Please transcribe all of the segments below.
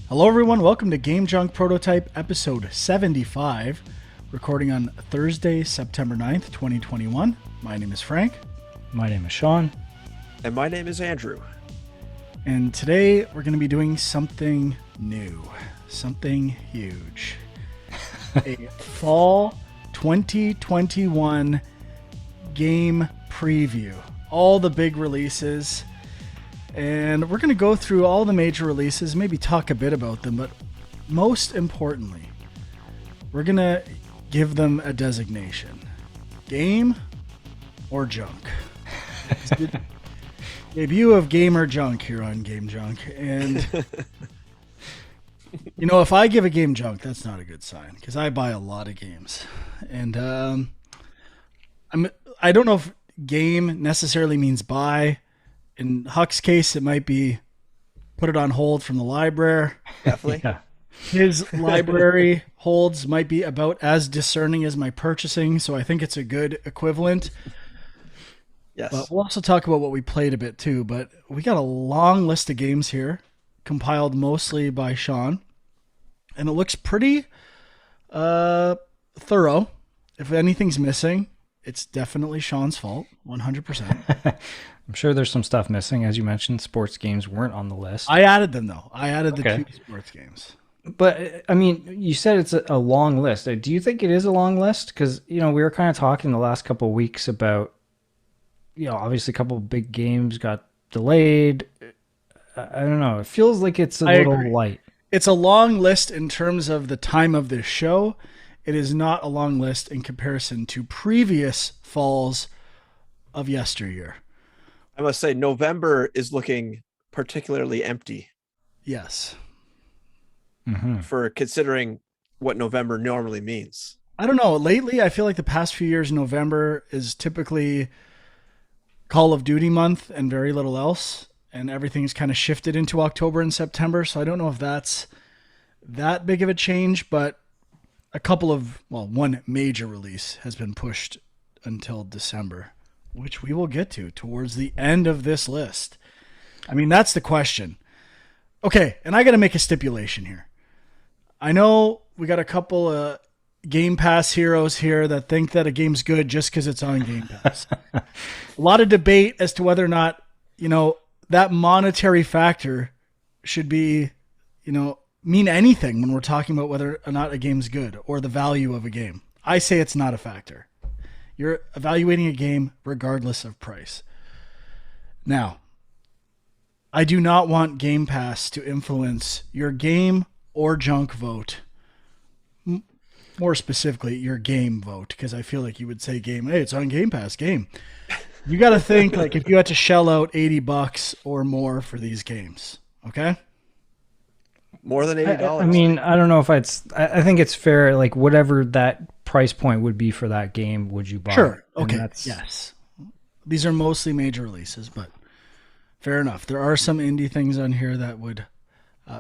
Hello, everyone. Welcome to Game Junk Prototype episode 75, recording on Thursday, September 9th, 2021. My name is Frank. My name is Sean. And my name is Andrew. And today we're going to be doing something new, something huge. A fall 2021 game preview. All the big releases. And we're going to go through all the major releases, maybe talk a bit about them, but most importantly, we're going to give them a designation. Game or junk? Debut of Game or Junk here on Game Junk. And, you know, if I give a game junk, that's not a good sign because I buy a lot of games. And I don't know if game necessarily means buy. In Huck's case, it might be put it on hold from the library. Definitely. Yeah. His library holds might be about as discerning as my purchasing, so I think it's a good equivalent. Yes. But we'll also talk about what we played a bit too. But we got a long list of games here, compiled mostly by Sean, and it looks pretty thorough. If anything's missing, it's definitely Sean's fault, 100%. I'm sure there's some stuff missing. As you mentioned, sports games weren't on the list. I added them, though. I added the Okay. two sports games. But, I mean, you said it's a long list. Do you think it is a long list? Because, you know, we were kind of talking the last couple of weeks about, you know, obviously a couple of big games got delayed. I don't know. It feels like it's a little light. It's a long list in terms of the time of this show. It is not a long list in comparison to previous falls of yesteryear. I must say, November is looking particularly empty Yes. for considering what November normally means. I don't know. Lately, I feel like the past few years, November is typically Call of Duty month and very little else. And everything's kind of shifted into October and September. So I don't know if that's that big of a change, but one major release has been pushed until December, which we will get to towards the end of this list. I mean, that's the question. Okay, and I got to make a stipulation here. I know we got a couple of Game Pass heroes here that think that a game's good just because it's on Game Pass. A lot of debate as to whether or not, you know, that monetary factor should be, you know, mean anything when we're talking about whether or not a game's good or the value of a game. I say it's not a factor. You're evaluating a game regardless of price. Now, I do not want Game Pass to influence your game or junk vote. More specifically, your game vote, because I feel like you would say game, hey, it's on Game Pass, game. You got to think like if you had to shell out $80 or more for these games, okay? More than $80. I mean, I don't know if I think it's fair, like whatever that price point would be for that game, would you buy? Sure. And Okay. Yes. These are mostly major releases, but fair enough. There are some indie things on here that would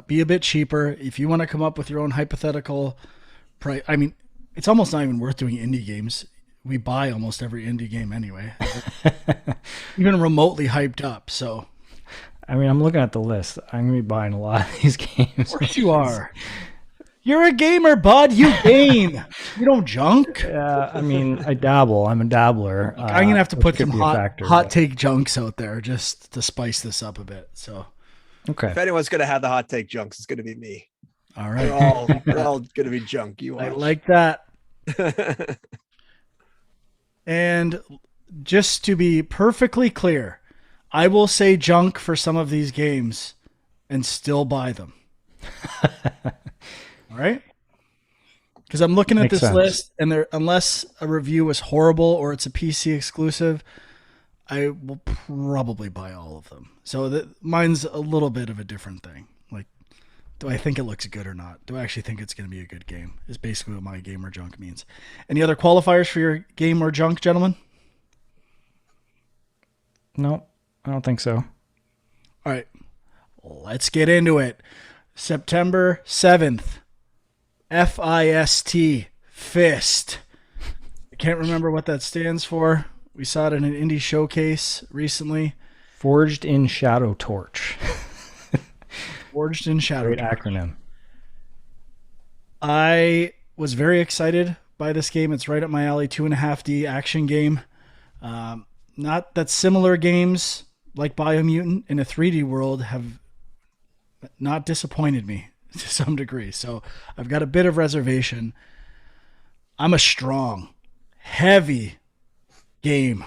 be a bit cheaper. If you want to come up with your own hypothetical price, I mean, it's almost not even worth doing indie games. We buy almost every indie game anyway, even remotely hyped up. So, I mean, I'm looking at the list. I'm going to be buying a lot of these games. of course you are. You're a gamer, bud. You game. You don't junk. I mean, I dabble. I'm a dabbler. I'm going to have to put some hot but... take junks out there just to spice this up a bit. So, okay. If anyone's going to have the hot take junks, it's going to be me. All right. They're all going to be junk. You I watch. like that. And just to be perfectly clear, I will say junk for some of these games and still buy them. All right? Because I'm looking at Makes this sense. list, and unless a review is horrible or it's a PC exclusive, I will probably buy all of them. So mine's a little bit of a different thing. Like, do I think it looks good or not? Do I actually think it's going to be a good game? Is basically what my game or junk means. Any other qualifiers for your game or junk, gentlemen? No, I don't think so. All right, let's get into it. September 7th, FIST, Fist. I can't remember what that stands for. We saw it in an indie showcase recently. Forged in Shadow Torch. Forged in Shadow. Great acronym. I was very excited by this game. It's right up my alley. 2.5D action game. Not that similar games like Biomutant in a 3D world have not disappointed me to some degree. So I've got a bit of reservation. I'm a strong, heavy game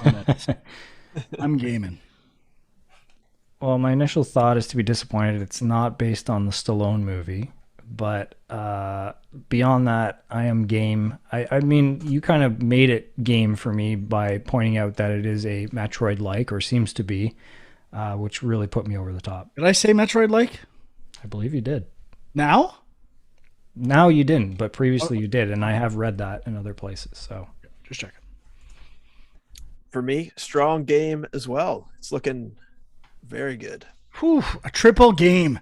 on this. I'm gaming. Well, my initial thought is to be disappointed. It's not based on the Stallone movie. But beyond that, I am game. I mean, you kind of made it game for me by pointing out that it is a Metroid-like, or seems to be, which really put me over the top. Did I say Metroid-like? I believe you did. Now? Now you didn't, but previously you did, and I have read that in other places. So just checking. For me, strong game as well. It's looking very good. Whew, a triple game.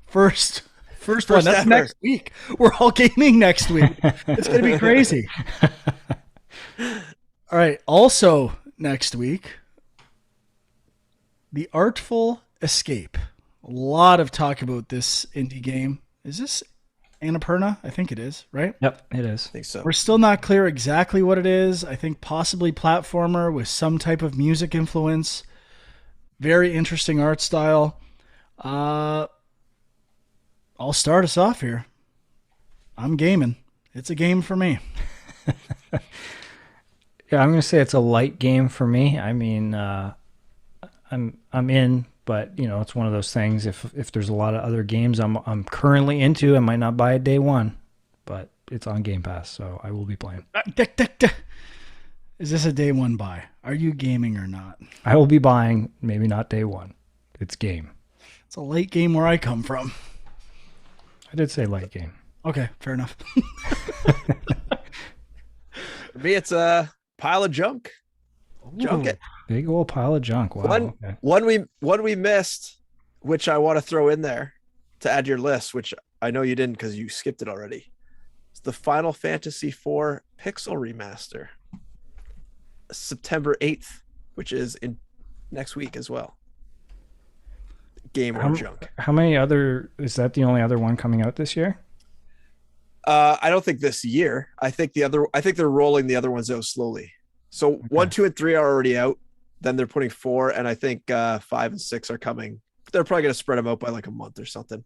First one. That's ever. next week. We're all gaming next week. It's going to be crazy. All right. Also next week, The Artful Escape. A lot of talk about this indie game. Is this Annapurna? I think it is, right? yep, it is. I think so. We're still not clear exactly what it is. I think possibly platformer with some type of music influence. Very interesting art style. I'll start us off here. I'm gaming. It's a game for me. Yeah, I'm gonna say it's a light game for me. I mean, I'm in, but it's one of those things. If there's a lot of other games I'm currently into, I might not buy it day one, but it's on Game Pass, so I will be playing. Is this a day one buy? Are you gaming or not? I will be buying, maybe not day one. It's game. It's a late game where I come from. I did say light game. Okay, fair enough. For me, it's a pile of junk. Junk it. Big old pile of junk. Wow. Okay. One we missed, which I want to throw in there to add to your list, which I know you didn't because you skipped it already. It's the Final Fantasy IV Pixel Remaster, September 8th, which is in next week as well. Game or junk. How many other, is that the only other one coming out this year? I don't think this year. I think they're rolling the other ones out slowly. So Okay. 1, 2, and 3 are already out. Then they're putting 4, and I think 5 and 6 are coming. They're probably going to spread them out by like a month or something.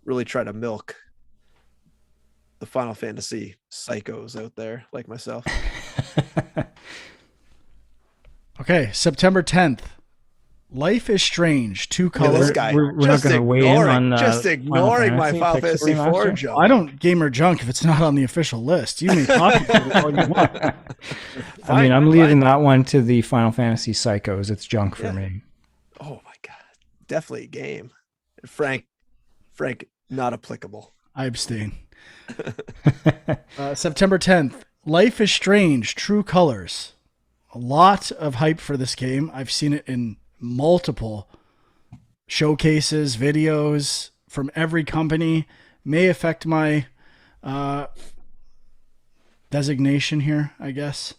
Really try to milk the Final Fantasy psychos out there like myself. Okay, September 10th. Life is Strange. 2 Look at this colors. guy. We're not going to weigh in on just ignoring my Final Fantasy IV junk. I don't game or junk if it's not on the official list. You may copy it all you want. I mean, I'm leaving that one to the Final Fantasy Psychos. It's junk for me. Oh my god, definitely a game. Frank, not applicable. I abstain. September 10th. Life is Strange. True Colors. A lot of hype for this game. I've seen it in multiple showcases, videos from every company. May affect my designation here, I guess.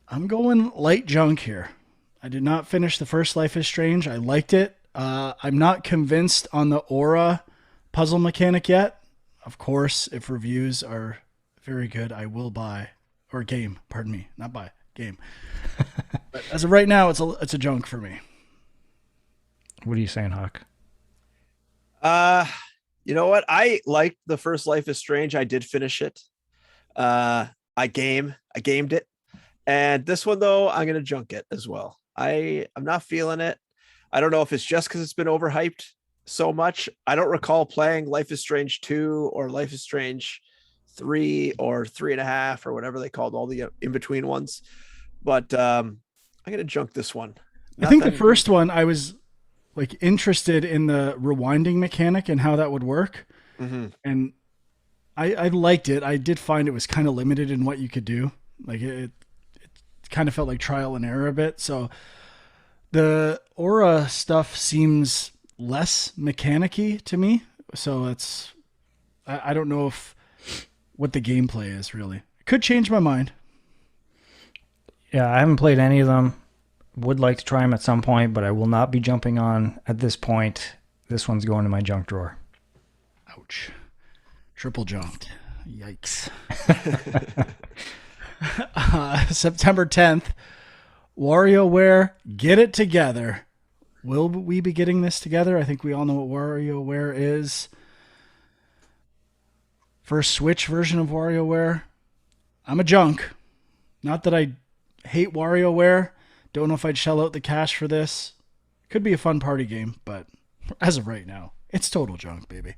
I'm going light junk here. I did not finish the first Life is Strange. I liked it. I'm not convinced on the aura puzzle mechanic yet. Of course, if reviews are very good, I will buy. Or game, pardon me. Not buy, game. But as of right now, it's a junk for me. What are you saying, Huck? You know what? I liked the first Life is Strange. I did finish it. I gamed it. And this one though, I'm gonna junk it as well. I'm not feeling it. I don't know if it's just because it's been overhyped so much. I don't recall playing Life is Strange 2 or Life is Strange 3 or 3.5 or whatever they called all the in-between ones. But I'm gonna junk this one. I think the first one I was like interested in the rewinding mechanic and how that would work. Mm-hmm. And I liked it. I did find it was kind of limited in what you could do. Like it kind of felt like trial and error a bit. So the aura stuff seems less mechanic-y to me. So I don't know what the gameplay is really. It could change my mind. Yeah, I haven't played any of them. Would like to try them at some point, but I will not be jumping on at this point. this one's going to my junk drawer. Ouch. Triple junked. Yikes. September 10th, WarioWare Get It Together. Will we be getting this together? I think we all know what WarioWare is. First Switch version of WarioWare. I'm a junk. Not that I hate WarioWare. Don't know if I'd shell out the cash for this. Could be a fun party game, but as of right now, it's total junk, baby.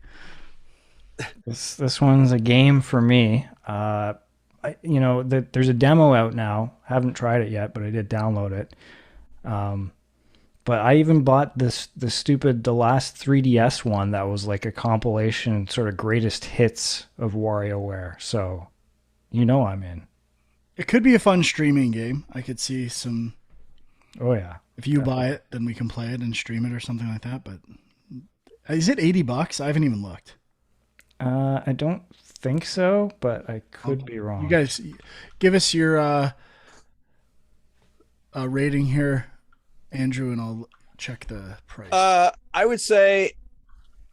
This one's a game for me. There's a demo out now. Haven't tried it yet, but I did download it. But I even bought the last 3DS one that was like a compilation, sort of greatest hits of WarioWare. So, I'm in. It could be a fun streaming game. I could see some. Oh yeah. If you buy it, then we can play it and stream it or something like that. But is it $80? I haven't even looked. I don't think so, but I could be wrong. You guys, give us your rating here, Andrew, and I'll check the price. I would say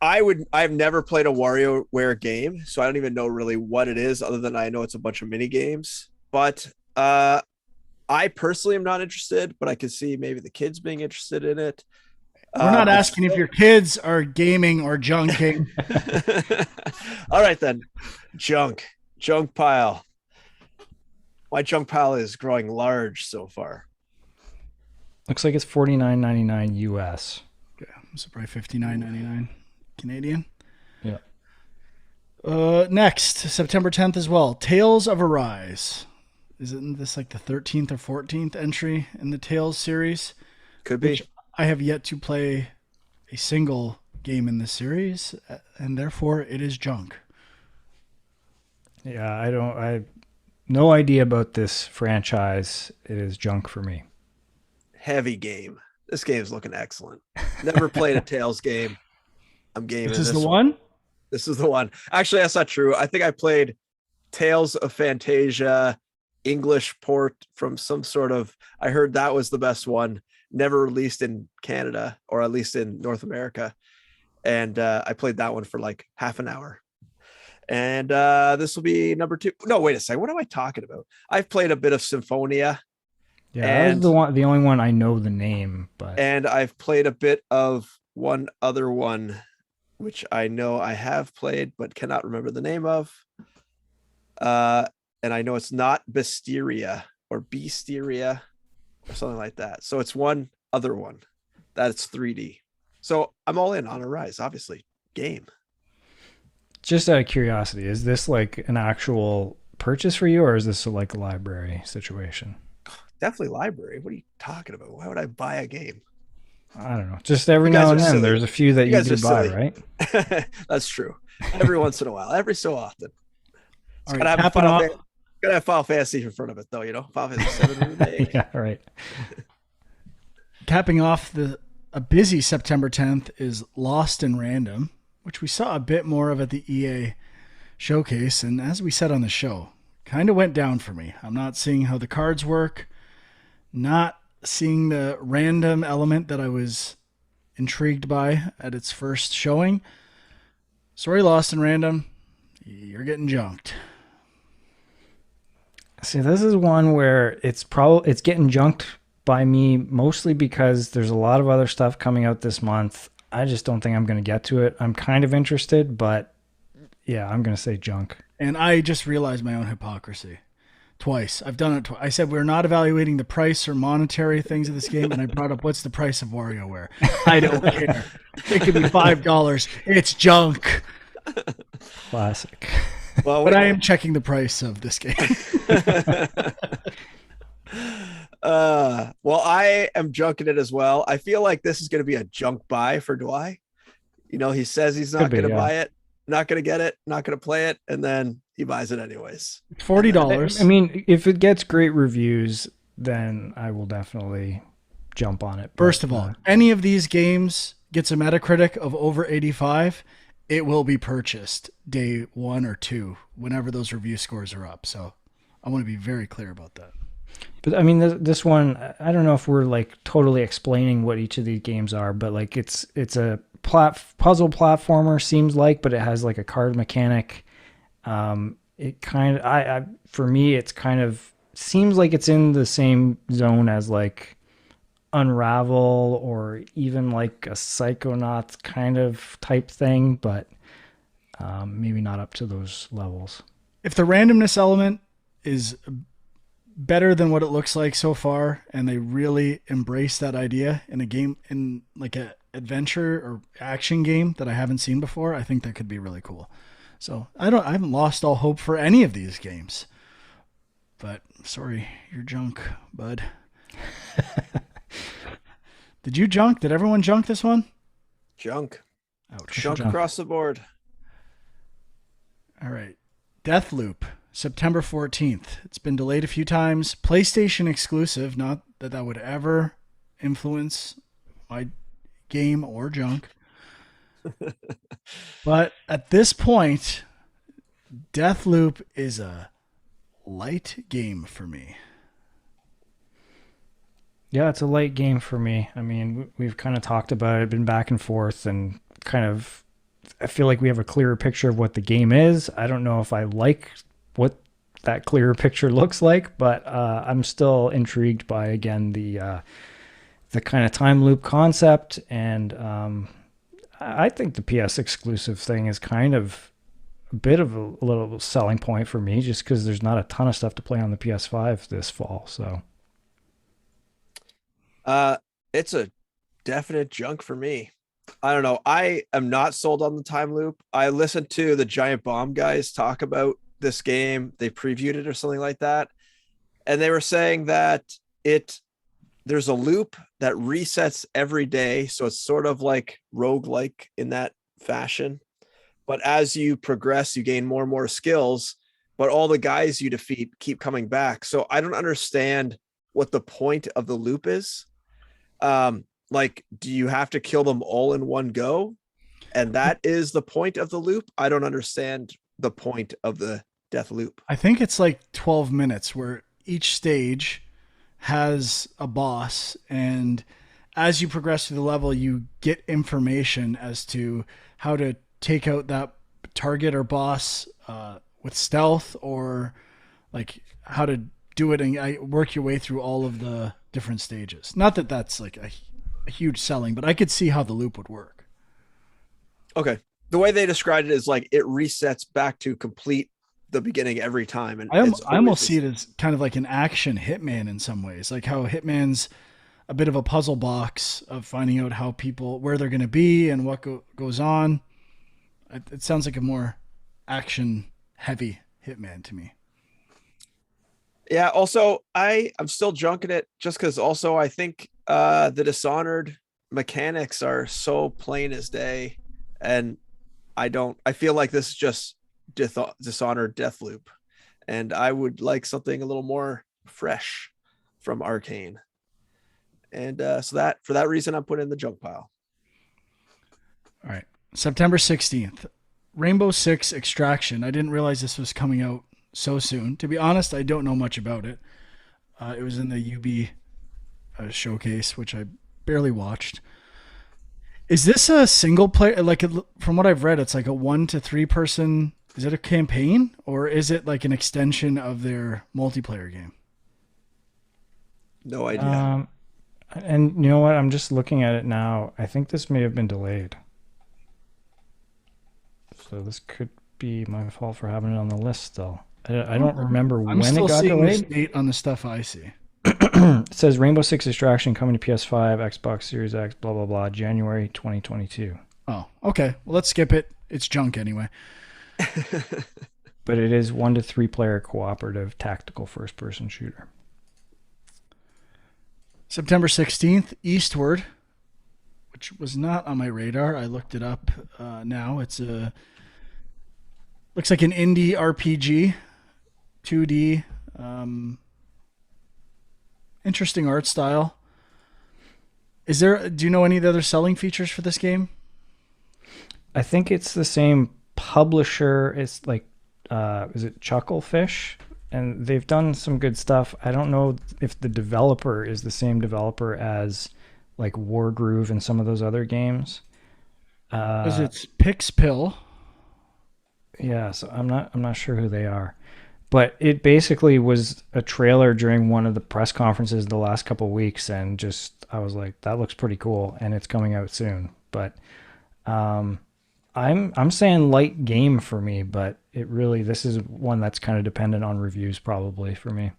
I've never played a WarioWare game, so I don't even know really what it is, other than I know it's a bunch of mini games. But I personally am not interested, but I could see maybe the kids being interested in it. We're not asking if your kids are gaming or junking. All right, then. Junk pile. My junk pile is growing large so far. Looks like it's $49.99 US. Okay, so probably $59.99 Canadian. Yeah. Next, September 10th as well. Tales of Arise. Isn't this like the 13th or 14th entry in the Tales series? Could be. I have yet to play a single game in this series, and therefore it is junk. Yeah, I have no idea about this franchise. It is junk for me. Heavy game. This game's looking excellent. Never played a Tales game. I'm gaming This is the one? This is the one. Actually, that's not true. I think I played Tales of Fantasia English port from some sort of, I heard that was the best one, never released in Canada, or at least in North America. And I played that one for like half an hour. And this will be number 2. No, wait a second. What am I talking about? I've played a bit of Symphonia. Yeah, that was the only one I know the name. And I've played a bit of one other one, which I know I have played, but cannot remember the name of. And I know it's not Bisteria or Beasteria or something like that. So it's one other one that's 3D. So I'm all in on Arise, obviously. Game. Just out of curiosity, is this like an actual purchase for you, or is this like a library situation? Definitely library. What are you talking about? Why would I buy a game? I don't know. Just every now and then, there's a few that you do buy, right? That's true. Every once in a while, every so often. It's All right, gotta have Final Fantasy in front of it, though. Final Fantasy 7 remake. Yeah, right. Capping off a busy September 10th is Lost in Random, which we saw a bit more of at the EA showcase. And as we said on the show, kind of went down for me. I'm not seeing how the cards work, not seeing the random element that I was intrigued by at its first showing. Sorry, Lost in Random, you're getting junked. See, this is one where it's getting junked by me mostly because there's a lot of other stuff coming out this month. I just don't think I'm going to get to it. I'm kind of interested, but yeah, I'm going to say junk. And I just realized my own hypocrisy. Twice. I've done it twice. I said we're not evaluating the price or monetary things of this game, and I brought up what's the price of WarioWare. I don't care. It could be $5. It's junk. Classic. Well, but I am checking the price of this game. Well, I am junking it as well. I feel like this is going to be a junk buy for Dwight. He says he's not going to buy it, not going to get it, not going to play it, and then he buys it anyways. $40. I mean, if it gets great reviews, then I will definitely jump on it. First of all, any of these games gets a Metacritic of over 85, it will be purchased day 1 or 2 whenever those review scores are up. So I want to be very clear about that. But I mean, this one, I don't know if we're like totally explaining what each of these games are, but like it's a puzzle platformer seems like, but it has like a card mechanic. It kind of, for me, it's kind of seems like it's in the same zone as like Unravel or even like a Psychonauts kind of type thing, but maybe not up to those levels. If the randomness element is better than what it looks like so far, and they really embrace that idea in a game, in like a adventure or action game that I haven't seen before, I think that could be really cool. So I haven't lost all hope for any of these games, but sorry, you're junk, bud. Did everyone junk this one? Junk. Ouch. Junk across the board. All right. Deathloop, September 14th. It's been delayed a few times. PlayStation exclusive, not that that would ever influence my game or junk. But at this point, Deathloop is a light game for me. Yeah, it's a light game for me. I mean, we've kind of talked about it, been back and forth, and kind of, I feel like we have a clearer picture of what the game is. I don't know if I like what that clearer picture looks like, but I'm still intrigued by, again, the kind of time loop concept. And I think the PS exclusive thing is kind of a bit of a little selling point for me, just because there's not a ton of stuff to play on the PS5 this fall. So. It's a definite junk for me. I don't know. I am not sold on the time loop. I listened to the Giant Bomb guys talk about this game. They previewed it or something like that. And they were saying that there's a loop that resets every day. So it's sort of like roguelike in that fashion. But as you progress, you gain more and more skills, but all the guys you defeat keep coming back. So I don't understand what the point of the loop is. Like, do you have to kill them all in one go? And that is the point of the loop. I don't understand the point of the death loop. I think it's like 12 minutes where each stage has a boss, and as you progress through the level, you get information as to how to take out that target or boss with stealth, or like how to do it and work your way through all of the different stages. Not that that's like a huge selling, but I could see how the loop would work. Okay. The way they described it is like it resets back to complete the beginning every time. And I almost see it as kind of like an action Hitman in some ways, like how Hitman's a bit of a puzzle box of finding out how people, where they're going to be and what goes on. It sounds like a more action heavy Hitman to me. Yeah. Also, I'm still junking it just because also I think the Dishonored mechanics are so plain as day, and I feel like this is just Dishonored Deathloop, and I would like something a little more fresh from Arcane. And so that for that reason, I'm putting in the junk pile. All right. September 16th, Rainbow Six Extraction. I didn't realize this was coming out so soon. To be honest, I don't know much about it. It was in the UB showcase, which I barely watched. Is this a single player? Like, from what I've read, it's like a 1 to 3 person. Is it a campaign, or is it like an extension of their multiplayer game? No idea. And you know what? I'm just looking at it now. I think this may have been delayed. So this could be my fault for having it on the list still. I don't remember when it got delayed. I'm still seeing this date on the stuff I see. It says Rainbow Six Extraction coming to PS5, Xbox Series X, blah, blah, blah, January 2022. Oh, okay. Well, let's skip it. It's junk anyway. But it is 1 to 3 player cooperative tactical first person shooter. September 16th, Eastward, which was not on my radar. I looked it up now. It's looks like an indie RPG, 2D, interesting art style. Do you know any of the other selling features for this game? I think it's the same publisher. It's like, is it Chucklefish? And they've done some good stuff. I don't know if the developer is the same developer as like Wargroove and some of those other games. Because it's Pixpill. Yeah, so I'm not sure who they are. But it basically was a trailer during one of the press conferences the last couple of weeks, and just I was like, that looks pretty cool, and it's coming out soon. But um, I'm saying light game for me, but this is one that's kind of dependent on reviews probably for me.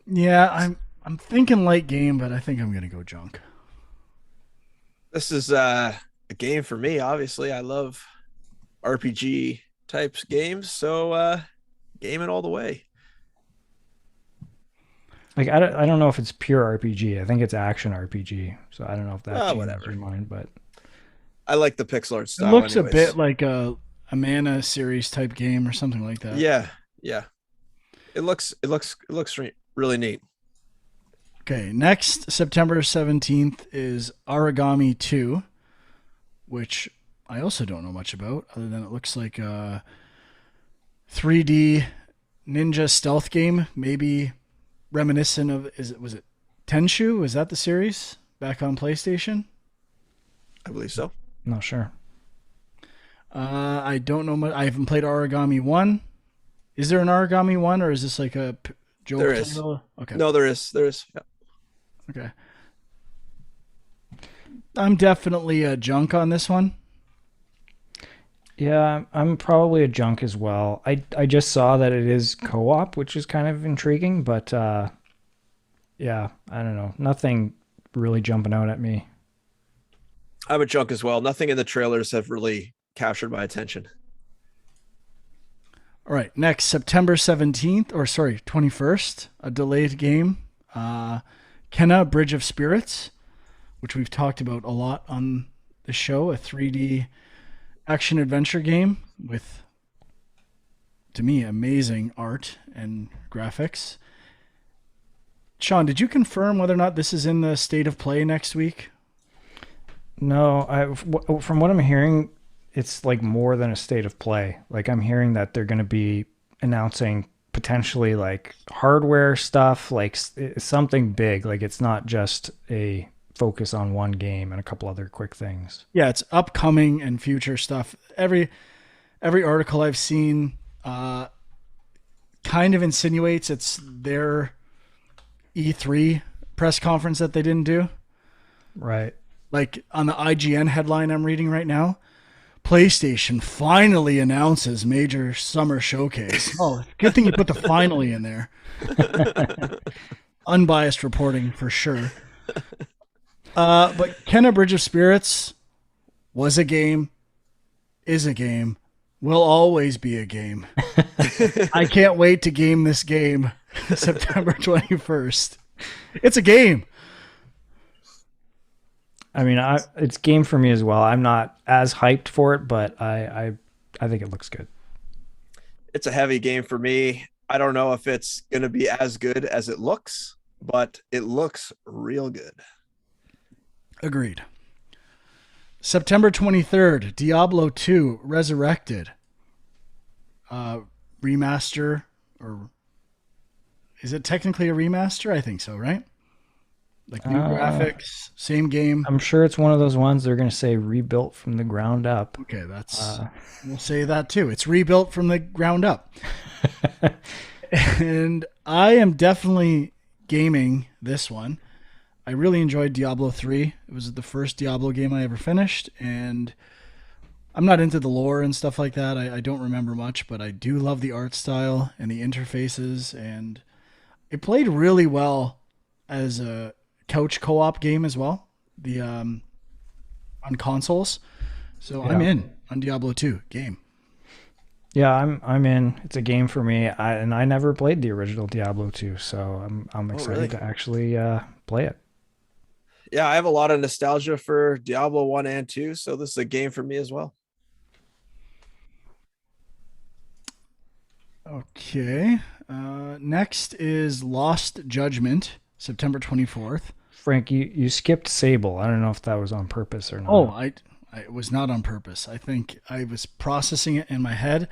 Yeah, I'm thinking light game, but I think I'm gonna go junk. This is a game for me. Obviously, I love RPG types games, so gaming all the way. Like I don't know if it's pure RPG. I think it's action RPG. So I don't know if that changes your Whatever. mind, but I like the pixel art It style, looks a bit anyways. like a Mana series type game or something like that. Yeah, yeah. It looks really neat. Okay, next September 17th is Origami 2, which I also don't know much about, other than it looks like a 3D ninja stealth game, maybe reminiscent of was it Tenshu? Is that the series back on PlayStation? I believe so. not sure. I don't know much. I haven't played Origami 1. Is there an Origami 1 or is this like a joke There is. title? Okay. No, there is. There is. Yeah. Okay. I'm definitely a junk on this one. Yeah, I'm probably a junk as well. I just saw that it is co-op, which is kind of intriguing, but yeah, I don't know. Nothing really jumping out at me. I'm a junk as well. Nothing in the trailers have really captured my attention. All right, next September 17th, or sorry, 21st, a delayed game. Kenna Bridge of Spirits, which we've talked about a lot on the show, a 3D action adventure game with, to me, amazing art and graphics. Sean, did you confirm whether or not this is in the state of play next week? No, from what I'm hearing, it's like more than a state of play. Like I'm hearing that they're going to be announcing potentially like hardware stuff, like something big. Like it's not just a focus on one game and a couple other quick things. Yeah, it's upcoming and future stuff. Every article I've seen kind of insinuates it's their E3 press conference that they didn't do. Right. Like on the IGN headline I'm reading right now, PlayStation finally announces major summer showcase. Oh, good thing you put the finally in there. Unbiased reporting for sure. But Kenna Bridge of Spirits was a game, is a game, will always be a game. I can't wait to game this game September 21st. It's a game. I mean, it's game for me as well. I'm not as hyped for it, but I think it looks good. It's a heavy game for me. I don't know if it's going to be as good as it looks, but it looks real good. Agreed. September 23rd, Diablo 2 Resurrected. Remaster, or is it technically a remaster? I think so, right? Like new graphics, same game. I'm sure it's one of those ones they're going to say rebuilt from the ground up. Okay, we'll say that too. It's rebuilt from the ground up. And I am definitely gaming this one. I really enjoyed Diablo 3. It was the first Diablo game I ever finished, and I'm not into the lore and stuff like that. I don't remember much, but I do love the art style and the interfaces, and it played really well as a couch co-op game as well. The on consoles. So Yeah. I'm in on Diablo 2 game. Yeah, I'm in. It's a game for me. I never played the original Diablo 2, so I'm excited really? to actually play it. Yeah, I have a lot of nostalgia for Diablo 1 and 2, so this is a game for me as well. Okay. Next is Lost Judgment, September 24th. Frank, you skipped Sable. I don't know if that was on purpose or not. Oh, I it was not on purpose. I think I was processing it in my head,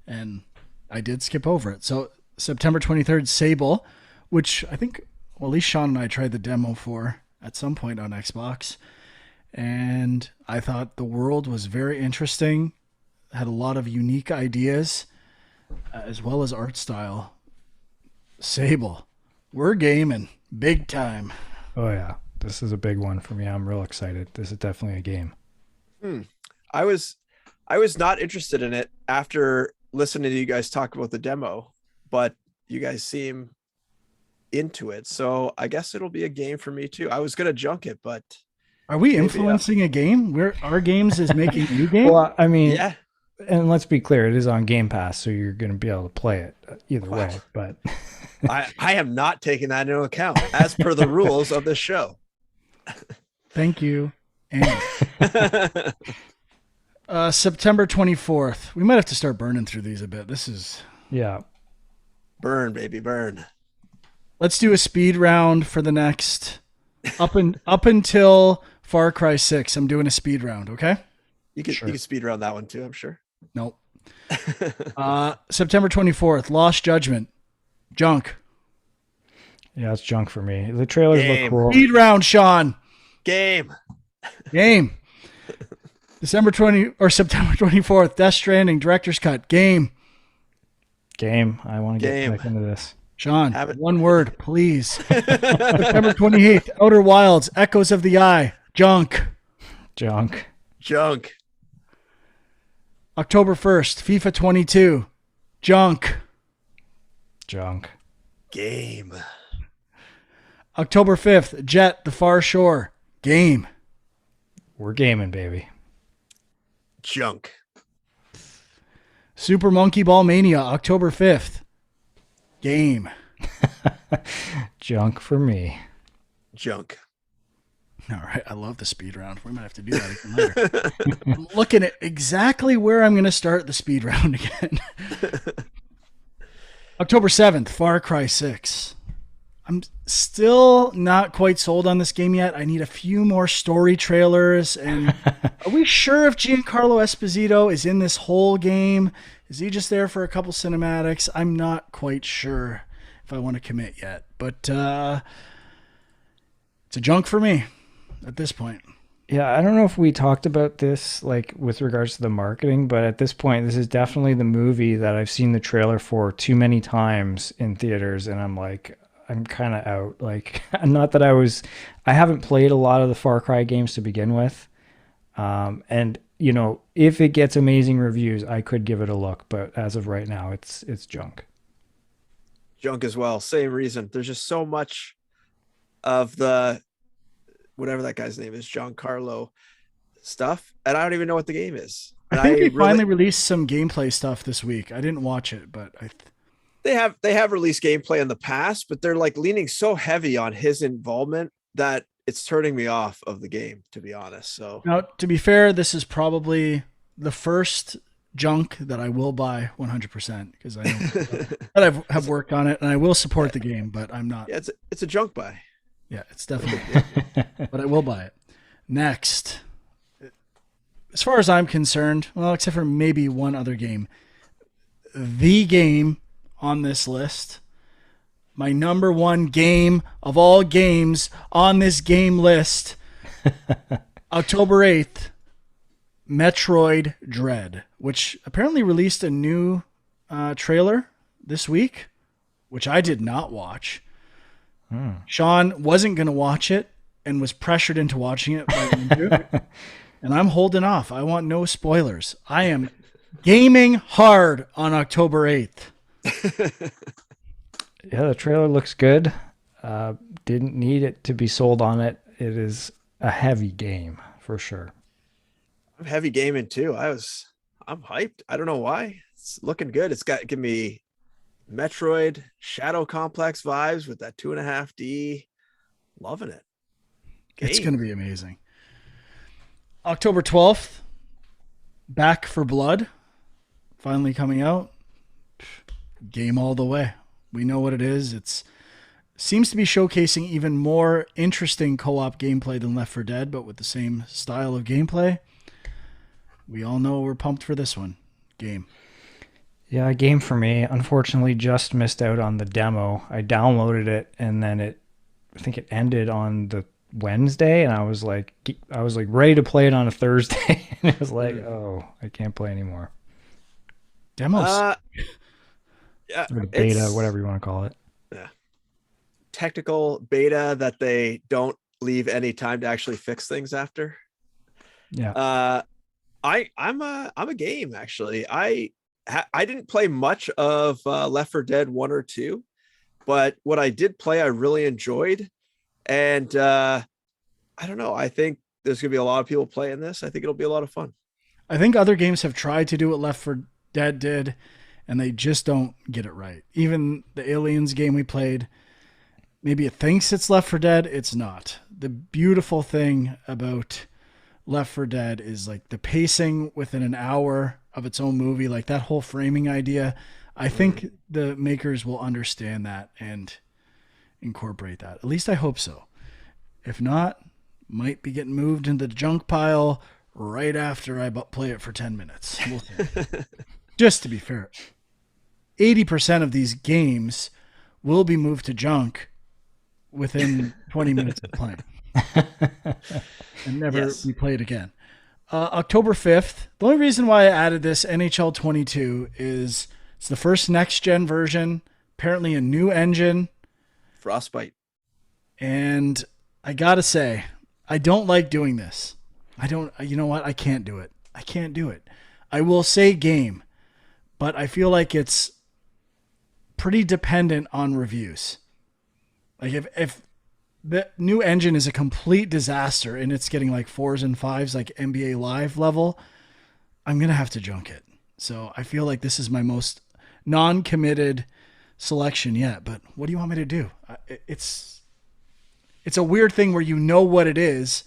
and I did skip over it. So September 23rd, Sable, which I think, well, at least Sean and I tried the demo for at some point on Xbox. and I thought the world was very interesting. Had a lot of unique ideas, as well as art style. Sable, we're gaming big time. Oh yeah, this is a big one for me. I'm real excited. This is definitely a game. I was I was not interested in it after listening to you guys talk about the demo, but you guys seem into it. So I guess it'll be a game for me too. I was gonna junk it, but Are we maybe, influencing a game? Where our games is making you game? Well, I mean, yeah. and let's be clear, it is on Game Pass, so you're going to be able to play it either Wow. way. But I am not taking that into account as per the rules of this show. Thank you. And September 24th. We might have to start burning through these a bit. This is. yeah, Burn, baby, burn. Let's do a speed round for the next up until Far Cry 6. I'm doing a speed round, okay? You can Sure. you can speed around that one too, I'm sure. Nope. September 24th, Lost Judgment. Junk. yeah, it's junk for me. The trailers Game. look cool. Speed round, Sean. Game. Game. September 24th, Death Stranding, Director's Cut. Game. Game. I want to get Game. back into this. Sean, Have it. one word, please. September 28th, Outer Wilds, Echoes of the Eye. Junk. Junk. Junk. October 1st, FIFA 22. Junk. Junk. Game. October 5th, Jet, The Far Shore. Game. We're gaming, baby. Junk. Super Monkey Ball Mania, October 5th. Game. Junk for me. Junk. All right, I love the speed round. We might have to do that again later. I'm looking at exactly where I'm going to start the speed round again. October 7th, Far Cry 6. I'm still not quite sold on this game yet. I need a few more story trailers. And are we sure if Giancarlo Esposito is in this whole game? Is he just there for a couple cinematics? I'm not quite sure if I want to commit yet. But it's a junk for me at this point. Yeah, I don't know if we talked about this like with regards to the marketing, but at this point, this is definitely the movie that I've seen the trailer for too many times in theaters, and I'm like, I'm kind of out. Like, not that I haven't played a lot of the Far Cry games to begin with, and you know, if it gets amazing reviews, I could give it a look, but as of right now, it's junk. Junk as well. Same reason. There's just so much of the whatever that guy's name is, Giancarlo stuff, and I don't even know what the game is. And I think they really- finally released some gameplay stuff this week. I didn't watch it, but they have released gameplay in the past, but they're like leaning so heavy on his involvement that it's turning me off of the game, to be honest. So now, to be fair, this is probably the first junk that I will buy 100% because I know that I have worked on it and I will support the game, but I'm not. yeah, it's a junk buy. Yeah, it's definitely, but I will buy it. Next, as far as I'm concerned, well, except for maybe one other game, the game on this list, my number one game of all games on this game list, October 8th, Metroid Dread, which apparently released a new trailer this week, which I did not watch. Sean wasn't going to watch it and was pressured into watching it by Andrew. And I'm holding off. I want no spoilers. I am gaming hard on October 8th. Yeah, the trailer looks good. Didn't need it to be sold on it. It is a heavy game for sure. I'm heavy gaming too. I'm hyped. I don't know why. It's looking good. It's give me Metroid Shadow Complex vibes with that 2.5D. Loving it. It's Game. going to be amazing. October 12th, Back for Blood, finally coming out. Game all the way. We know what it is. It seems to be showcasing even more interesting co-op gameplay than Left 4 Dead, but with the same style of gameplay. We all know we're pumped for this one. Game. Yeah, a game for me. Unfortunately, just missed out on the demo. I downloaded it and then I think it ended on the Wednesday, and I was like ready to play it on a Thursday, and it was like, oh, I can't play anymore. Demos. Yeah, Or the beta, whatever you want to call it. Yeah. Technical beta that they don't leave any time to actually fix things after. Yeah. I'm a game actually. I didn't play much of Left 4 Dead 1 or 2, but what I did play I really enjoyed, and I don't know. I think there's gonna be a lot of people playing this. I think it'll be a lot of fun. I think other games have tried to do what Left 4 Dead did, and they just don't get it right. Even the Aliens game we played, maybe it thinks it's Left 4 Dead. It's not. The beautiful thing about Left 4 Dead is like the pacing within an hour of its own movie, like that whole framing idea. I think the makers will understand that and incorporate that. At least I hope so. If not, might be getting moved into the junk pile right after I play it for 10 minutes. We'll see. Just to be fair, 80% of these games will be moved to junk within 20 minutes of playing and never be played again. October 5th. The only reason why I added this NHL 22 is it's the first next-gen version, apparently a new engine. Frostbite. And I got to say, I don't like doing this. You know what? I can't do it. I can't do it. I will say game, but I feel like it's pretty dependent on reviews. Like if the new engine is a complete disaster and it's getting like 4s and 5s, like NBA Live level, I'm going to have to junk it. So I feel like this is my most non-committed selection yet, but what do you want me to do? It's a weird thing where you know what it is.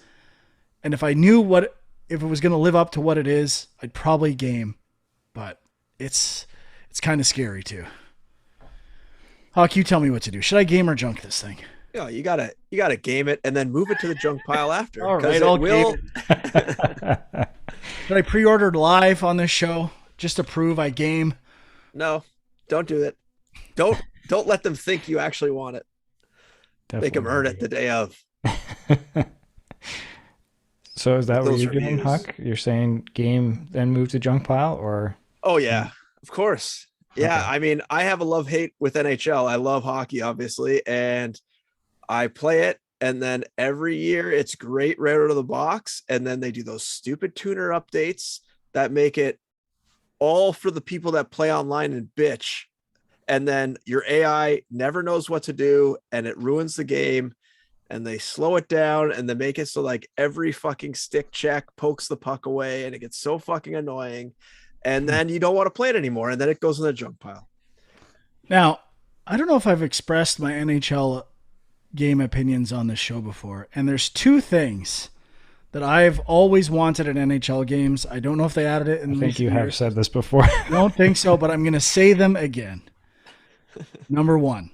And if I knew if it was going to live up to what it is, I'd probably game, but it's kind of scary too. Hawk, you tell me what to do. Should I game or junk this thing? Yeah, you gotta game it and then move it to the junk pile after. All right, I'll game it. Should I pre-order live on this show just to prove I game? No, don't do it. Don't let them think you actually want it. Definitely. Make them earn it the day of. So is that what you're doing, Huck? You're saying game, then move to junk pile, or? Oh yeah, of course. Yeah, okay. I mean, I have a love-hate with NHL. I love hockey, obviously, and I play it, and then every year it's great right out of the box, and then they do those stupid tuner updates that make it all for the people that play online and bitch, and then your AI never knows what to do, and it ruins the game, and they slow it down, and they make it so like every fucking stick check pokes the puck away, and it gets so fucking annoying, and then you don't want to play it anymore, and then it goes in the junk pile. Now, I don't know if I've expressed my NHL game opinions on this show before, and there's two things that I've always wanted in NHL games. I don't know if they added it in I think you have said this before. I don't think so, but I'm going to say them again. Number one,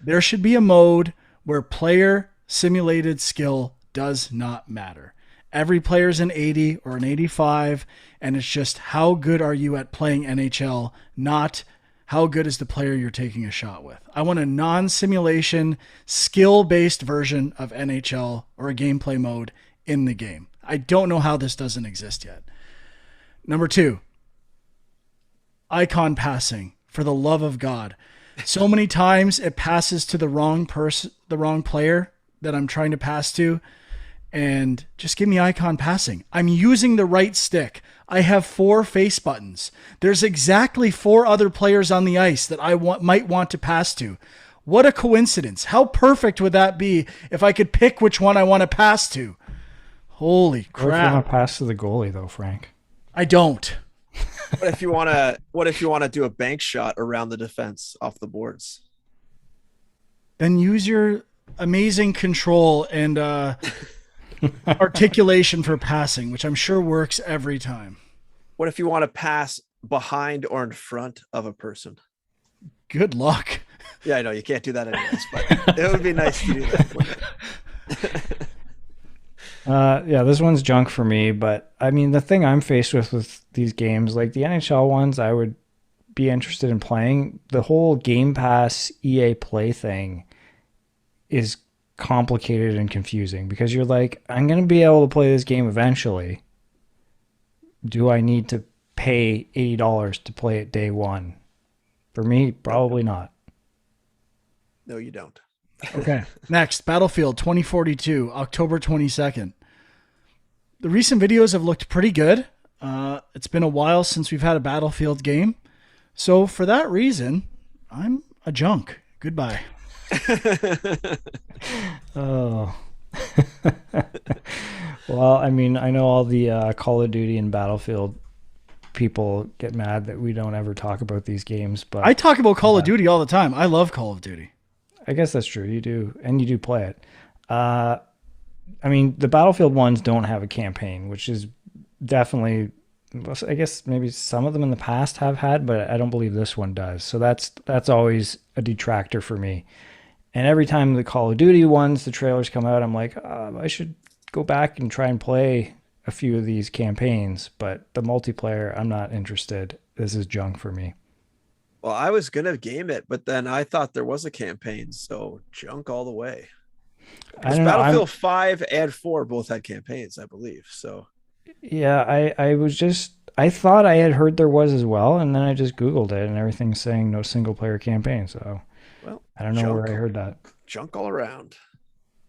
there should be a mode where player simulated skill does not matter. Every player's an 80 or an 85, and it's just how good are you at playing NHL, not how good is the player you're taking a shot with. I want a non-simulation, skill-based version of NHL or a gameplay mode in the game. I don't know how this doesn't exist yet. Number two, icon passing. For the love of God. So many times it passes to the wrong person, the wrong player that I'm trying to pass to, and just give me icon passing. I'm using the right stick. I have 4 face buttons. There's exactly 4 other players on the ice that I might want to pass to. What a coincidence. How perfect would that be if I could pick which one I want to pass to? Holy crap. What if you want to pass to the goalie though, Frank? I don't. What if you want to do a bank shot around the defense off the boards? Then use your amazing control and articulation for passing, which I'm sure works every time. What if you want to pass behind or in front of a person? Good luck. Yeah, I know you can't do that anyways, but it would be nice to do that. Yeah, this one's junk for me, but I mean, the thing I'm faced with these games, like the NHL ones, I would be interested in playing. The whole Game Pass EA Play thing is complicated and confusing because you're like, I'm going to be able to play this game eventually. Do I need to pay $80 to play it day one? For me, probably not. No, you don't. Okay. Next, Battlefield 2042, October 22nd. The recent videos have looked pretty good. It's been a while since we've had a Battlefield game. So for that reason, I'm a junk. Goodbye. Oh. Well, I mean, I know all the Call of Duty and Battlefield people get mad that we don't ever talk about these games, but I talk about Call of Duty all the time. I love Call of Duty. I guess that's true. You do, and you do play it. I mean, the Battlefield ones don't have a campaign, which is definitely, I guess maybe some of them in the past have had, but I don't believe this one does. So that's always a detractor for me. And every time the Call of Duty ones, the trailers come out, I'm like, I should go back and try and play a few of these campaigns. But the multiplayer, I'm not interested. This is junk for me. Well, I was gonna game it, but then I thought there was a campaign, so junk all the way. I Because don't know. Battlefield 5 and 4 both had campaigns, I believe. So I thought I had heard there was as well, and then I just Googled it, and everything's saying no single player campaign. So well, I don't know where I heard that. junk all around.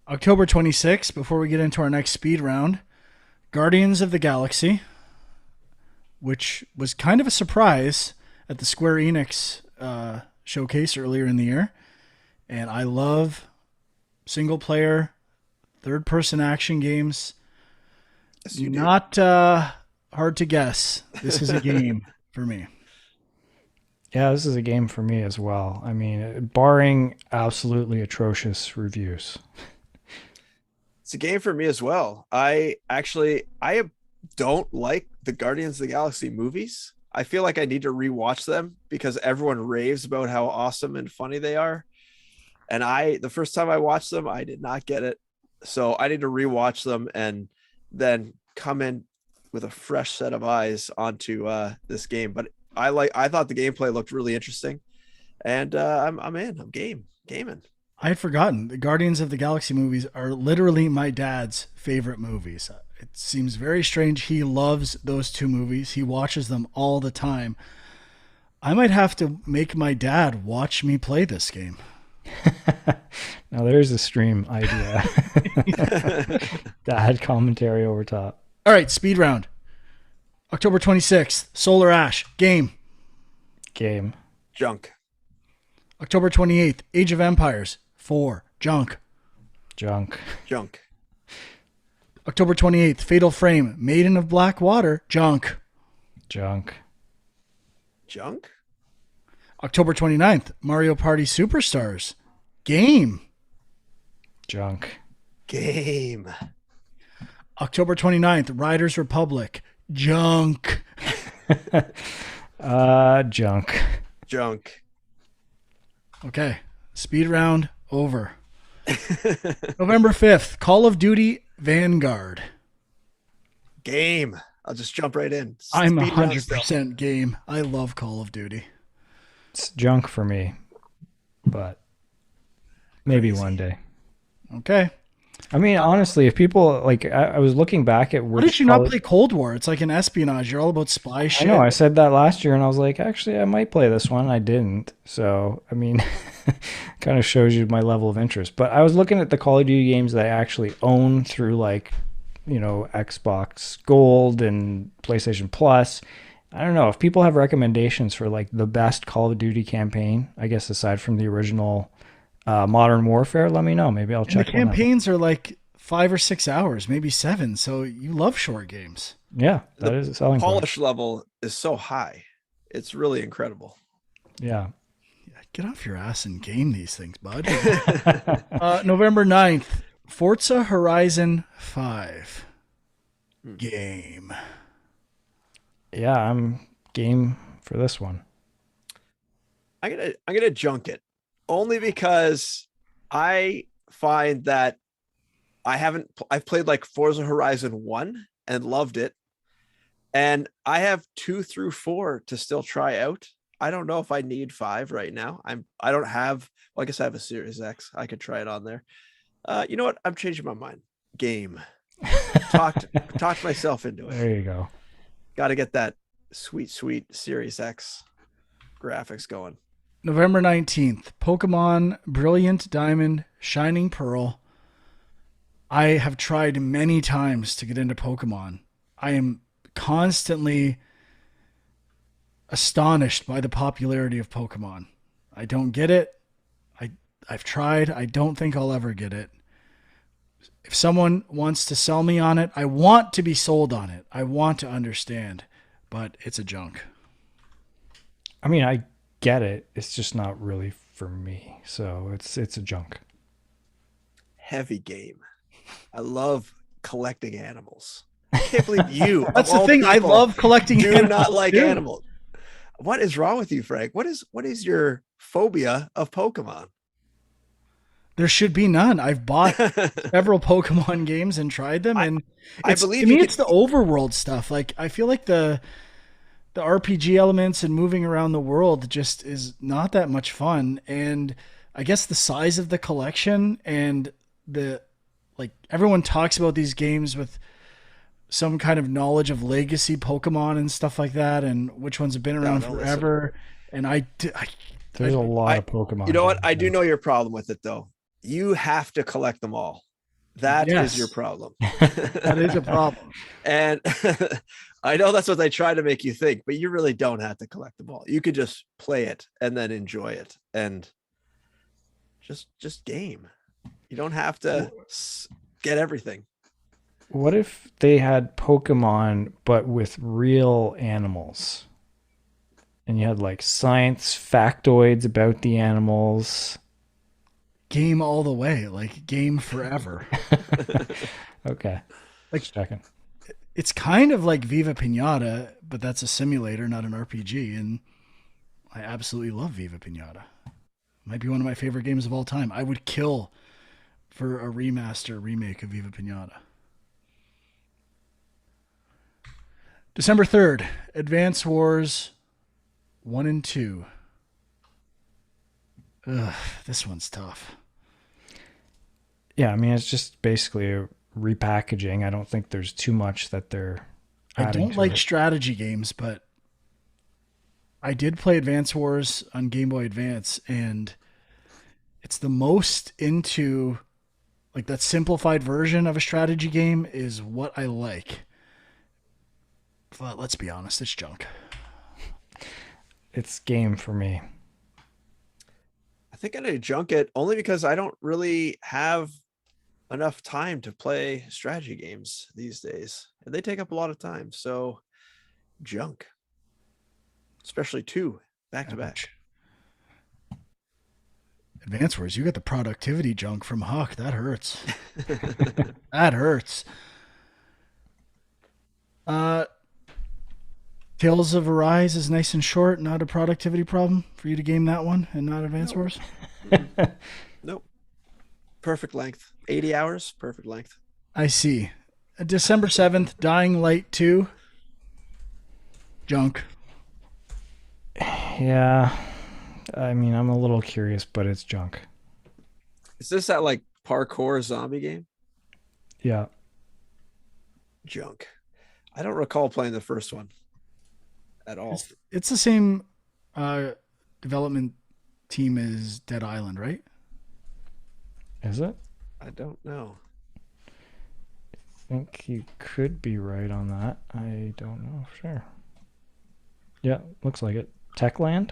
October 26th, before we get into our next speed round, Guardians of the Galaxy, which was kind of a surprise at the Square Enix showcase earlier in the year. And I love single player, third person action games. Yes, you do. Not hard to guess. This is a game for me. Yeah, this is a game for me as well. I mean, barring absolutely atrocious reviews. It's a game for me as well. I don't like the Guardians of the Galaxy movies. I feel like I need to rewatch them because everyone raves about how awesome and funny they are. And the first time I watched them, I did not get it. So I need to rewatch them and then come in with a fresh set of eyes onto this game. But I thought the gameplay looked really interesting, and I'm in. I'm gaming. I had forgotten the Guardians of the Galaxy movies are literally my dad's favorite movies. It seems very strange. He loves those two movies. He watches them all the time. I might have to make my dad watch me play this game. Now there's a stream idea. Dad commentary over top. All right, speed round. October 26th, Solar Ash, game. Game. Junk. October 28th, Age of Empires 4, junk. Junk. Junk. October 28th, Fatal Frame, Maiden of Black Water, junk. Junk. Junk. October 29th, Mario Party Superstars, game. Junk. Game. October 29th, Riders Republic, junk. Junk. Junk. Okay, speed round over. November 5th, Call of Duty Vanguard. Game. I'll just jump right in. I'm Speed round still. 100% game. I love Call of Duty. It's junk for me, but maybe Crazy. one day. Okay. I mean, honestly, if people like, I was looking back at Why did you not play Cold War? It's like an espionage. You're all about spy I shit. know. I said that last year, and I was like, actually, I might play this one. I didn't. So, I mean, kind of shows you my level of interest. But I was looking at the Call of Duty games that I actually own through, like, Xbox Gold and PlayStation Plus. I don't know if people have recommendations for like the best Call of Duty campaign. I guess aside from the original Modern Warfare, let me know. Maybe I'll check. The campaigns are like 5 or 6 hours, maybe 7. So you love short games. Yeah, that is a selling point. Polish level is so high. It's really incredible. Yeah. Get off your ass and game these things, bud. November 9th, Forza Horizon 5 game. Yeah, I'm game for this one. I'm gonna junk it only because I find that I've played like Forza Horizon 1 and loved it, and I have 2 through 4 to still try out. I don't know if I need 5 right now. I don't have, well, I guess I have a Series X. I could try it on there. You know what? I'm changing my mind. Game. Talked myself into it. There you go. Got to get that sweet Series X graphics going. November 19th, Pokemon Brilliant Diamond, Shining Pearl. I have tried many times to get into Pokemon. I am constantly astonished by the popularity of Pokemon. I don't get it. I've tried. I don't think I'll ever get it. If someone wants to sell me on it, I want to be sold on it. I want to understand, but it's a junk. I mean, I get it. It's just not really for me. So it's a junk. Heavy game. I love collecting animals. I can't believe you. That's the thing. I love collecting do animals. Not like too. animals. What is wrong with you, Frank? What is your phobia of Pokemon? There should be none. I've bought several Pokemon games and tried them, and I believe to me it's the overworld stuff. Like I feel like the RPG elements and moving around the world just is not that much fun. And I guess the size of the collection and everyone talks about these games with some kind of knowledge of legacy Pokemon and stuff like that, and which ones have been around forever. Listen. And there's a lot of Pokemon. You know what? I do know your problem with it though. You have to collect them all. That is your problem. That is a problem. And I know that's what they try to make you think, but you really don't have to collect them all. You could just play it and then enjoy it and just game. You don't have to get everything. What if they had Pokemon, but with real animals? And you had like science factoids about the animals. Game all the way, like game forever. Okay. Like checking. It's kind of like Viva Pinata, but that's a simulator, not an RPG. And I absolutely love Viva Pinata. Might be one of my favorite games of all time. I would kill for a remake of Viva Pinata. December 3rd, Advance Wars 1 and 2. Ugh, this one's tough. Yeah, I mean, it's just basically a repackaging. I don't think there's too much that they're adding. I don't like strategy games, but I did play Advance Wars on Game Boy Advance, and it's the most into like that simplified version of a strategy game is what I like. But let's be honest, it's junk. It's game for me. I think I'm going to junk it only because I don't really have enough time to play strategy games these days. And they take up a lot of time. So junk. Especially 2 back to back. Advance Wars, you got the productivity junk from Huck. That hurts. That hurts. Tales of Arise is nice and short, not a productivity problem for you to game that one and not Advance Wars? Nope. Perfect length. 80 hours, perfect length. I see. December 7th, Dying Light 2. Junk. Yeah. I mean, I'm a little curious, but it's junk. Is this that like parkour zombie game? Yeah. Junk. I don't recall playing the first one at all. It's the same development team as Dead Island, right? Is it? I don't know. I think you could be right on that. I don't know for sure. Yeah, looks like it. Techland?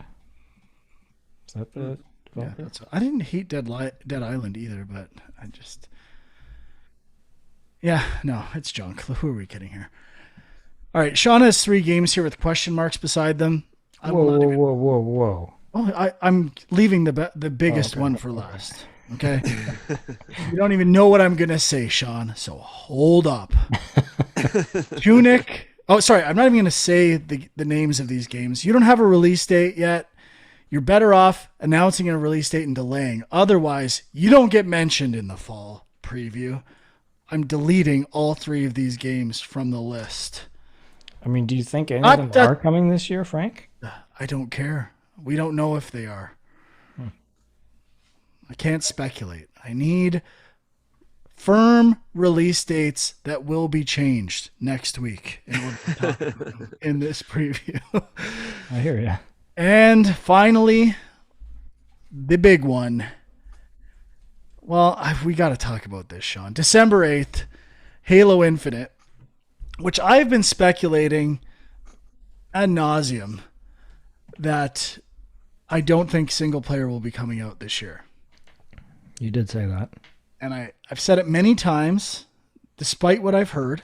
Is that the developer? Yeah, I didn't hate Dead Island either, but I just... Yeah, no, it's junk. Who are we kidding here? All right, Sean has 3 games here with question marks beside them. Whoa. Oh, I'm leaving the biggest one for last. Okay? You don't even know what I'm going to say, Sean, so hold up. Tunic. Oh, sorry, I'm not even going to say the names of these games. You don't have a release date yet. You're better off announcing a release date and delaying. Otherwise, you don't get mentioned in the fall preview. I'm deleting all 3 of these games from the list. I mean, do you think any of them are coming this year, Frank? I don't care. We don't know if they are. I can't speculate. I need firm release dates that will be changed next week in order to talk about them in this preview. I hear you. And finally, the big one. Well, we got to talk about this, Sean. December 8th, Halo Infinite, which I've been speculating ad nauseum that I don't think single player will be coming out this year. You did say that. And I've said it many times, despite what I've heard.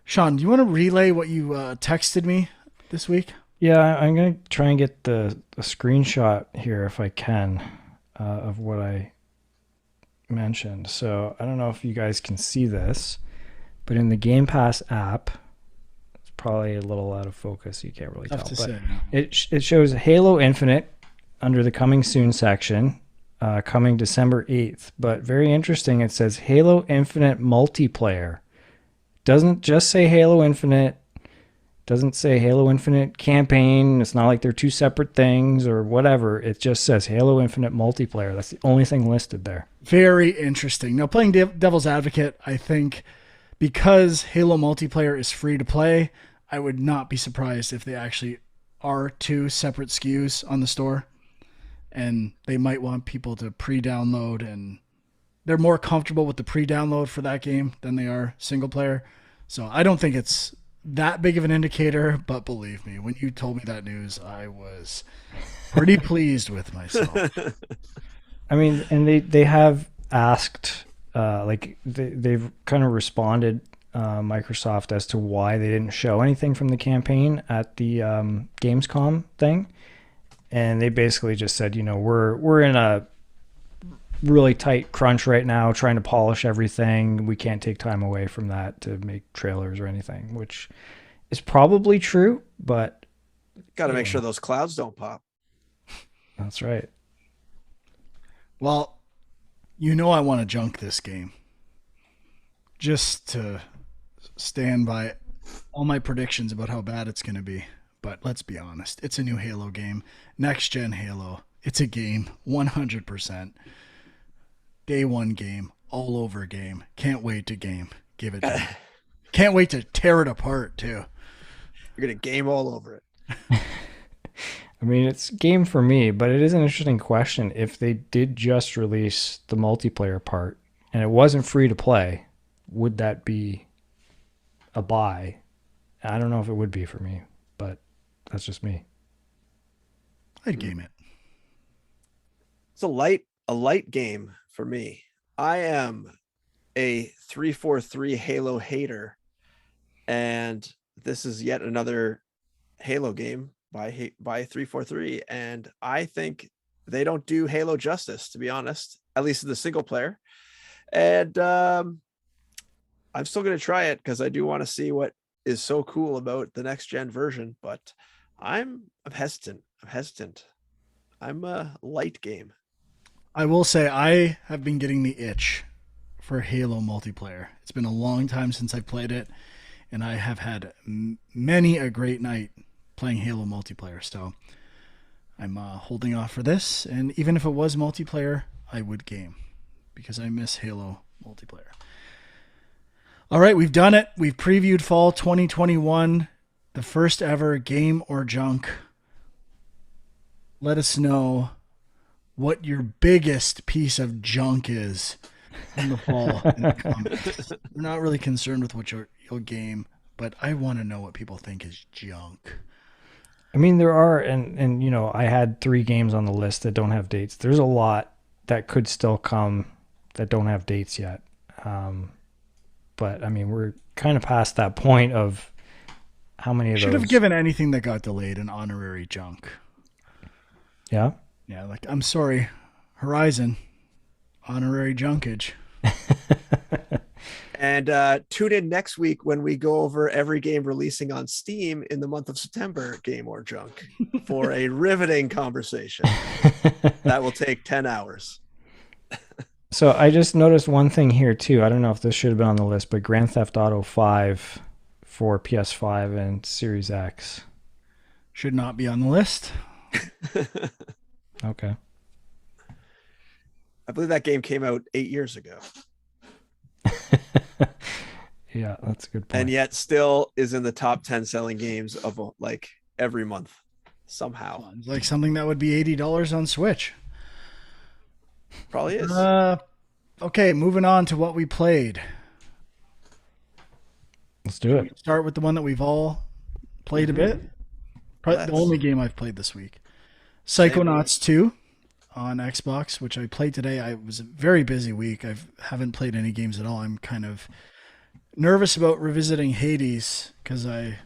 Sean, do you want to relay what you texted me this week? Yeah, I'm going to try and get the screenshot here if I can of what I mentioned. So I don't know if you guys can see this, but in the Game Pass app, it's probably a little out of focus. You can't really tell. But it shows Halo Infinite under the coming soon section, coming December 8th. But very interesting, it says Halo Infinite multiplayer. Doesn't just say Halo Infinite. Doesn't say Halo Infinite campaign. It's not like they're two separate things or whatever. It just says Halo Infinite multiplayer. That's the only thing listed there. Very interesting. Now, playing devil's advocate, I think because Halo multiplayer is free to play, I would not be surprised if they actually are two separate SKUs on the store. And they might want people to pre-download, and they're more comfortable with the pre-download for that game than they are single player. So I don't think it's that big of an indicator, but believe me, when you told me that news, I was pretty pleased with myself. I mean, and they have asked, they've kind of responded, Microsoft, as to why they didn't show anything from the campaign at the Gamescom thing. And they basically just said, we're in a really tight crunch right now, trying to polish everything. We can't take time away from that to make trailers or anything, which is probably true, but got to make sure those clouds don't pop. That's right. Well, I want to junk this game just to stand by all my predictions about how bad it's going to be. But let's be honest, it's a new Halo game. Next gen Halo. It's a game, 100%. Day one game, all over game. Can't wait to game. Give it to me. Can't wait to tear it apart, too. You're going to game all over it. I mean, it's game for me, but it is an interesting question. If they did just release the multiplayer part and it wasn't free to play, would that be a buy? I don't know if it would be for me, but that's just me. I'd game it. It's a light game for me. I am a 343 Halo hater, and this is yet another Halo game by 343, and I think they don't do Halo justice, to be honest, at least in the single player. And I'm still going to try it because I do want to see what is so cool about the next gen version, but I'm hesitant. I'm a light game. I will say I have been getting the itch for Halo multiplayer. It's been a long time since I played it, and I have had many a great night playing Halo multiplayer. So I'm holding off for this, and even if it was multiplayer, I would game because I miss Halo multiplayer. All right, we've done it. We've previewed fall 2021, the first ever Game or Junk. Let us know what your biggest piece of junk is in the fall in the comments. We're not really concerned with what you'll game, but I want to know what people think is junk. I mean, there are, and I had 3 games on the list that don't have dates. There's a lot that could still come that don't have dates yet. But I mean, we're kind of past that point of how many of those. Should have given anything that got delayed an honorary junk. Yeah? Yeah, like, I'm sorry, Horizon, honorary junkage. And tune in next week when we go over every game releasing on Steam in the month of September, Game or Junk, for a riveting conversation. That will take 10 hours. So I just noticed one thing here too. I don't know if this should have been on the list, but Grand Theft Auto 5 for PS5 and Series X. Should not be on the list. Okay. I believe that game came out 8 years ago. Yeah, that's a good and point. yet still is in the top 10 selling games of like every month somehow. Sounds like something that would be $80 on Switch. Probably is. Uh, okay, moving on to what we played. Let's do We it. start with the one that we've all played a bit. Probably the Let's. only game I've played this week. Same. Psychonauts 2 on Xbox, which I played today. I was a very busy week. I haven't played any games at all. I'm kind of nervous about revisiting Hades because I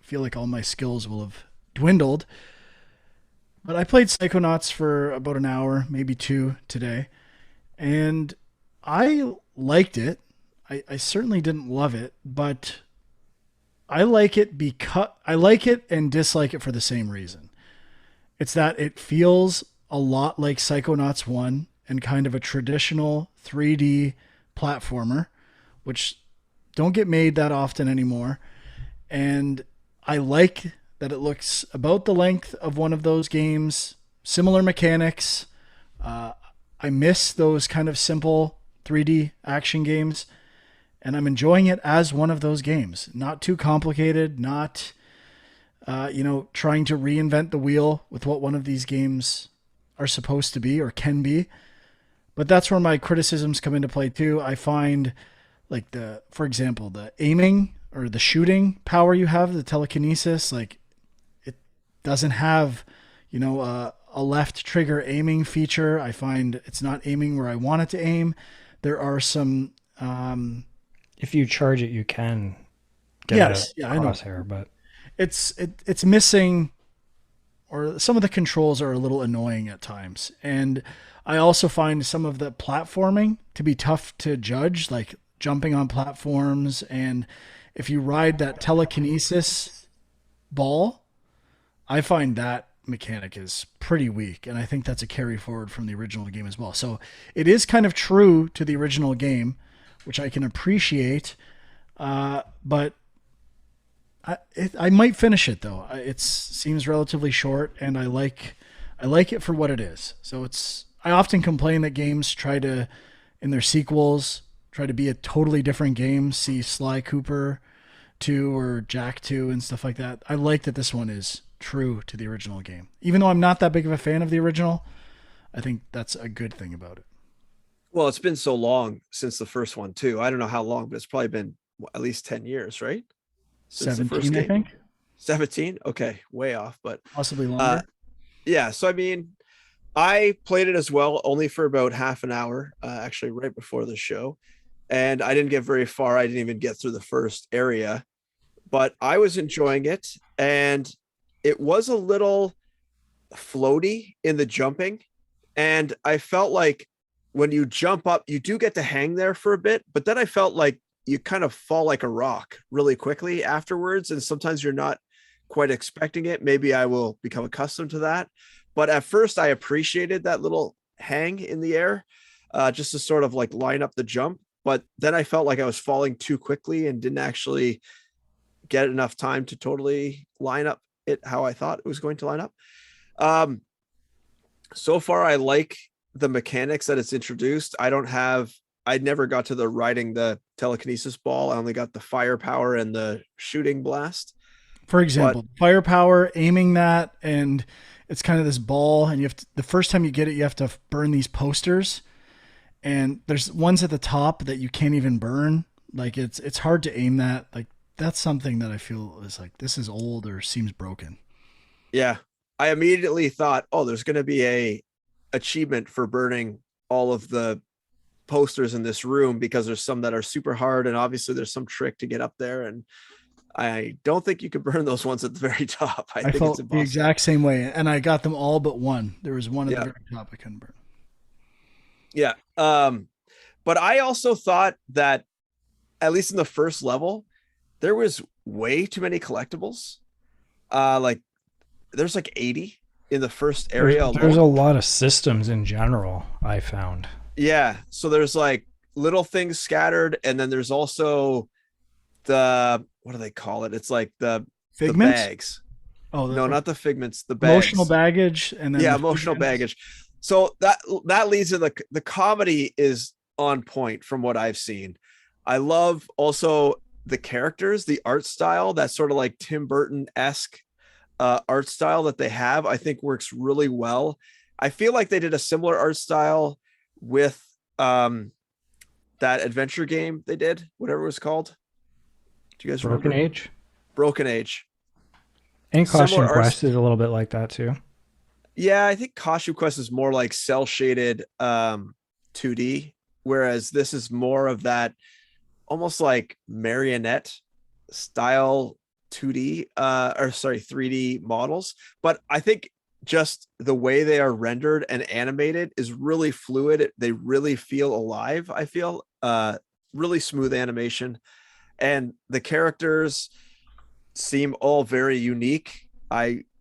feel like all my skills will have dwindled. But I played Psychonauts for about an hour, maybe two today, and I liked it. I certainly didn't love it, but I like it because I like it and dislike it for the same reason. It's that it feels a lot like Psychonauts 1 and kind of a traditional 3D platformer, which don't get made that often anymore. And I like that it looks about the length of one of those games, similar mechanics. Uh, I miss those kind of simple 3D action games, and I'm enjoying it as one of those games. Not too complicated, not trying to reinvent the wheel with what one of these games are supposed to be or can be. But that's where my criticisms come into play too. I find like for example, the aiming or the shooting power you have, the telekinesis, like it doesn't have, a left trigger aiming feature. I find it's not aiming where I want it to aim. There are some, If you charge it, you can get yes, a yeah, I know. crosshair, but It's missing, or some of the controls are a little annoying at times. And I also find some of the platforming to be tough to judge, like jumping on platforms. And if you ride that telekinesis ball, I find that mechanic is pretty weak. And I think that's a carry forward from the original game as well. So it is kind of true to the original game, which I can appreciate. But I might finish it though. It seems relatively short, and I like it for what it is. So it's I often complain that games try to, in their sequels, try to be a totally different game. See Sly Cooper 2 or Jack 2 and stuff like that. I like that this one is true to the original game, even though I'm not that big of a fan of the original. I think that's a good thing about it. Well, it's been so long since the first one too. I don't know how long, but it's probably been at least 10 years, right? Since the first 17, I game. think, 17. Okay, way off. But possibly uh longer. yeah, so I mean, I played it as well, only for about half an hour, actually right before the show. And I didn't get very far. I didn't even get through the first area, but I was enjoying it. And it was a little floaty in the jumping. And I felt like when you jump up, you do get to hang there for a bit, but then I felt like you kind of fall like a rock really quickly afterwards. And sometimes you're not quite expecting it. Maybe I will become accustomed to that. But at first, I appreciated that little hang in the air, just to sort of like line up the jump. But then I felt like I was falling too quickly and didn't actually get enough time to totally line up it how I thought it was going to line up. Um, so far, I like the mechanics that it's introduced. I never got to the riding the telekinesis ball. I only got the firepower and the shooting blast. For But example, firepower, aiming that, and it's kind of this ball, and the first time you get it, you have to burn these posters, and there's ones at the top that you can't even burn. Like it's hard to aim that. Like that's something that I feel is like this is old or seems broken. yeah, I immediately thought, oh, there's going to be a achievement for burning all of the posters in this room because there's some that are super hard, and obviously there's some trick to get up there. And I don't think you could burn those ones at the very top. I I think it's felt the impossible. exact same way, and I got them all but one. There was one at the Yeah, very top I couldn't burn. yeah. But I also thought that at least in the first level, there was way too many collectibles. Like there's like 80 in the first area there's a alone. lot of systems in general, I found. Yeah. So there's like little things scattered, and then there's also the what do they call it? It's like the Figments? bags. Oh, No, the not the figments, the emotional bags. baggage, and then Yeah, the emotional figments. baggage. So that leads to the comedy is on point from what I've seen. I love also the characters, the art style, that sort of like Tim Burton-esque art style that they have, I think works really well. I feel like they did a similar art style with that adventure game they did, whatever it was called. Do you guys Broken remember? Age Broken Age. and Similar Costume art. Quest is a little bit like that too. Yeah, I think Costume Quest is more like cell shaded 2D, whereas this is more of that almost like marionette style 2D or sorry 3D models. But I think just the way they are rendered and animated is really fluid. They really feel alive. I feel really smooth animation, and the characters seem all very unique.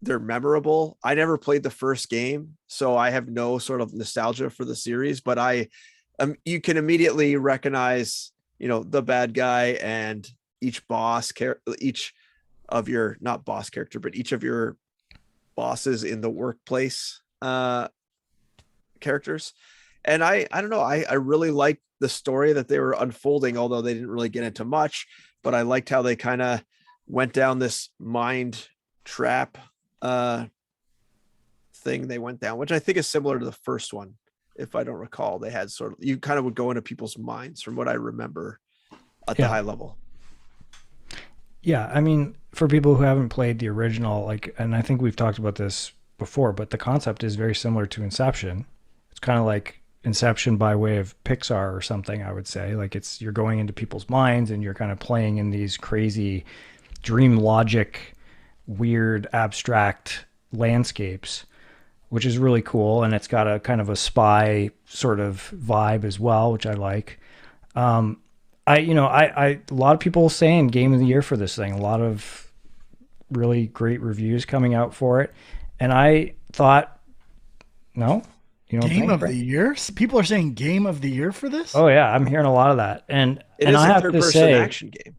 They're memorable. I never played the first game, so I have no sort of nostalgia for the series, but you can immediately recognize, the bad guy and each each of your, not boss character, but each of your bosses in the workplace characters. And I don't know, I really liked the story that they were unfolding, although they didn't really get into much, but I liked how they kind of went down this mind trap thing they went down, which I think is similar to the first one. If I don't recall, they had sort of, you kind of would go into people's minds from what I remember at the high level. Yeah, I mean, for people who haven't played the original, like, and I think we've talked about this before, but the concept is very similar to Inception. It's kind of like Inception by way of Pixar or something, I would say. Like, you're going into people's minds and you're kind of playing in these crazy dream logic, weird, abstract landscapes, which is really cool. And it's got a kind of a spy sort of vibe as well, which I like. A lot of people saying game of the year for this thing, a lot of really great reviews coming out for it. And I thought, no, you don't Game think, of right? the year? People are saying game of the year for this? Oh yeah, I'm hearing a lot of that. And It is I a have third to person say, action game.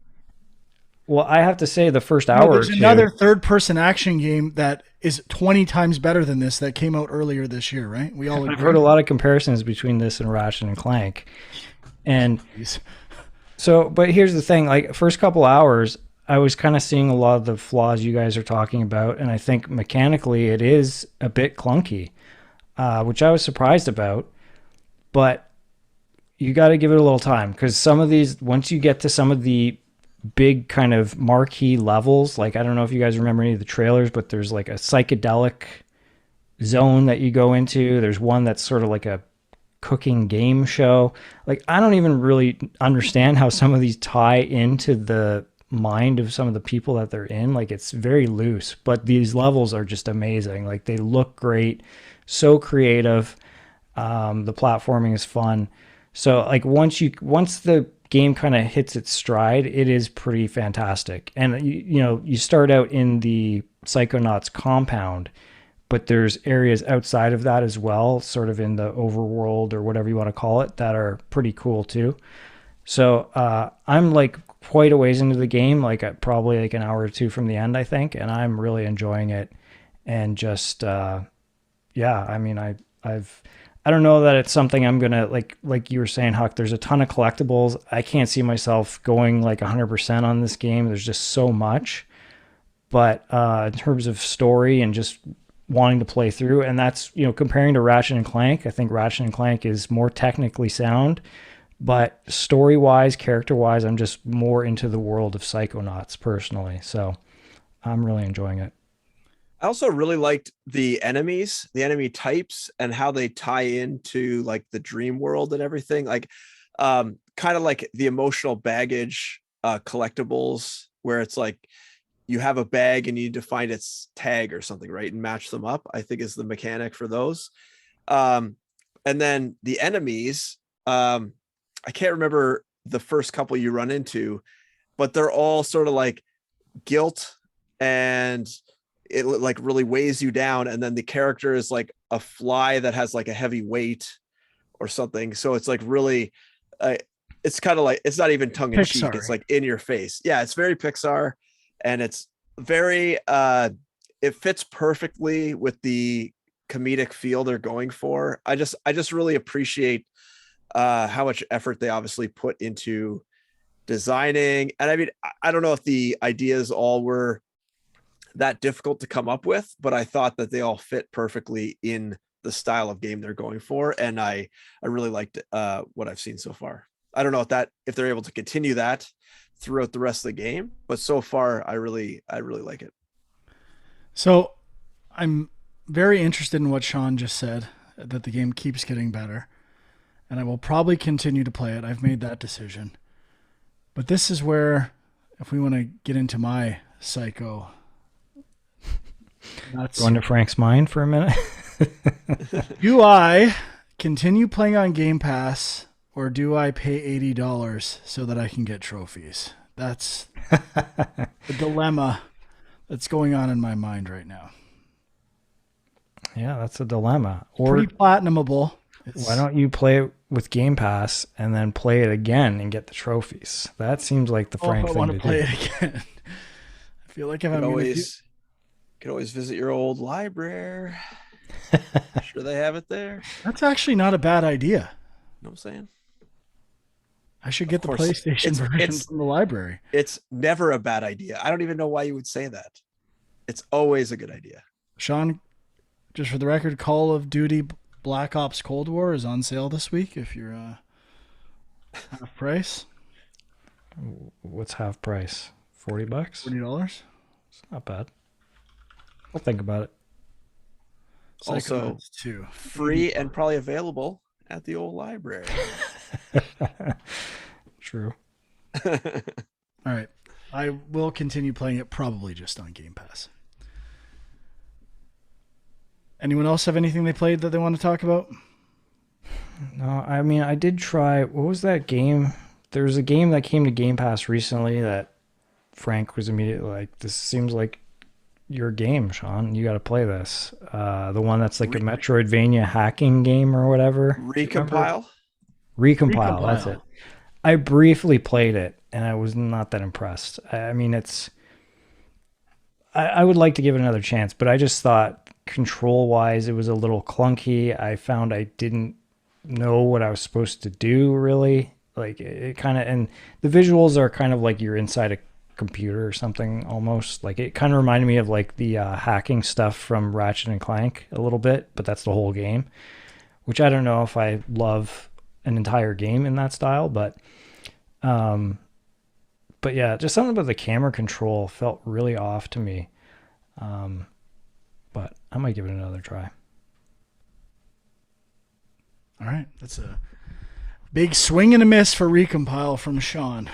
well, I have to say the first No, hour or there's two, another third person action game that is 20 times better than this that came out earlier this year, right? We all agree. I've heard a lot of comparisons between this and Ratchet and Clank. And so, but here's the thing, like first couple hours, I was kind of seeing a lot of the flaws you guys are talking about. And I think mechanically it is a bit clunky, which I was surprised about, but you got to give it a little time because some of these, once you get to some of the big kind of marquee levels, like I don't know if you guys remember any of the trailers, but there's like a psychedelic zone that you go into. There's one that's sort of like a cooking game show. Like I don't even really understand how some of these tie into the mind of some of the people that they're in. Like it's very loose, but these levels are just amazing. Like they look great, so creative. The platforming is fun. So like once the game kind of hits its stride, it is pretty fantastic. And you start out in the Psychonauts compound, but there's areas outside of that as well, sort of in the overworld or whatever you want to call it, that are pretty cool too. So I'm like quite a ways into the game, like probably like an hour or two from the end, I think, and I'm really enjoying it. And just yeah, I mean, I don't know that it's something I'm gonna like you were saying, Huck. There's a ton of collectibles. I can't see myself going like 100% on this game. There's just so much. But in terms of story and just wanting to play through, and that's comparing to Ratchet and Clank, I think Ratchet and Clank is more technically sound, but story wise, character wise, I'm just more into the world of Psychonauts personally. So I'm really enjoying it. I also really liked the enemies, the enemy types, and how they tie into like the dream world and everything. Like, kind of like the emotional baggage collectibles, where it's like you have a bag and you need to find its tag or something, right, and match them up. I think is the mechanic for those. And then the enemies, I can't remember the first couple you run into, but they're all sort of like guilt and it like really weighs you down, and then the character is like a fly that has like a heavy weight or something, so it's like really it's kind of like, it's not even tongue-in-cheek, it's like in your face. Yeah, it's very Pixar, and it's very it fits perfectly with the comedic feel they're going for. I just really appreciate how much effort they obviously put into designing. And I mean, I don't know if the ideas all were that difficult to come up with, but I thought that they all fit perfectly in the style of game they're going for. And I really liked what I've seen so far. I don't know if they're able to continue that throughout the rest of the game, but so far I really like it. So I'm very interested in what Sean just said, that the game keeps getting better, and I will probably continue to play it. I've made that decision. But this is where, if we want to get into my psycho, Going to Frank's mind for a minute. do I continue playing on Game Pass, or do I pay $80 so that I can get trophies? That's the dilemma that's going on in my mind right now. Yeah, that's a dilemma. Or pretty platinumable. Why don't you play it with Game Pass and then play it again and get the trophies? That seems like the Frank thing to do. Play it again. I feel like if I'm could always visit your old library. Sure they have it there. That's actually not a bad idea. You know what I'm saying? I should get the PlayStation version from the library. It's never a bad idea. I don't even know why you would say that. It's always a good idea. Sean, just for the record, Call of Duty Black Ops Cold War is on sale this week if you're half price. What's half price? $40? $40. It's not bad. I'll think about it. Also, too. Free and probably available at the old library. True. All right. I will continue playing it, probably just on Game Pass. Anyone else have anything they played that they want to talk about? No, I mean, I did try. What was that game? There was a game that came to Game Pass recently that Frank was immediately like, this seems like your game, Sean. You got to play this. The one that's like a Metroidvania hacking game or whatever. Recompile? Recompile, that's it. I briefly played it, and I was not that impressed. I mean, I would like to give it another chance, but I just thought control-wise it was a little clunky. I found I didn't know what I was supposed to do, really. Like, it kind of... And the visuals are kind of like you're inside a computer or something, almost. Like, it kind of reminded me of, like, the hacking stuff from Ratchet and Clank a little bit, but that's the whole game, which I don't know if I love an entire game in that style, but yeah, just something about the camera control felt really off to me. But I might give it another try. All right. That's a big swing and a miss for Recompile from Sean.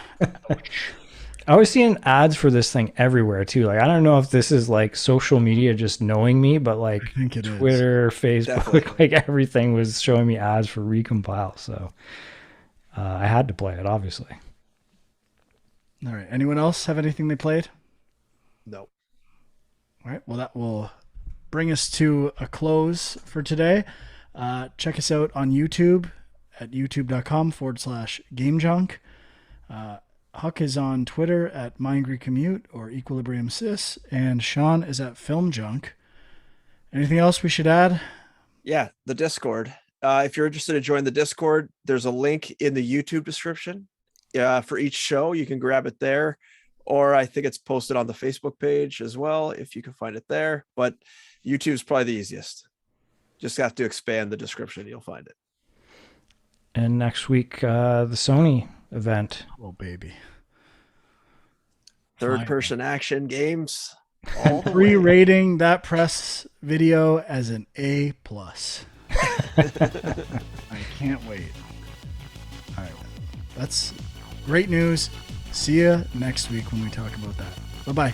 I was seeing ads for this thing everywhere too. Like, I don't know if this is like social media just knowing me, but like Twitter, Facebook, definitely. Like everything was showing me ads for Recompile. So I had to play it, obviously. All right. Anyone else have anything they played? No. All right. Well, that will bring us to a close for today. Check us out on YouTube at youtube.com/GameJunk. Huck is on Twitter at MindGreeCommute or EquilibriumSys, and Sean is at FilmJunk. Anything else we should add? Yeah, the Discord. If you're interested in joining the Discord, there's a link in the YouTube description. For each show, you can grab it there, or I think it's posted on the Facebook page as well, if you can find it there. But YouTube is probably the easiest. Just have to expand the description, you'll find it. And next week, the Sony event. Oh, baby. Third-person action games. Re-rating that press video as an A+. I can't wait. All right. That's great news. See you next week when we talk about that. Bye-bye.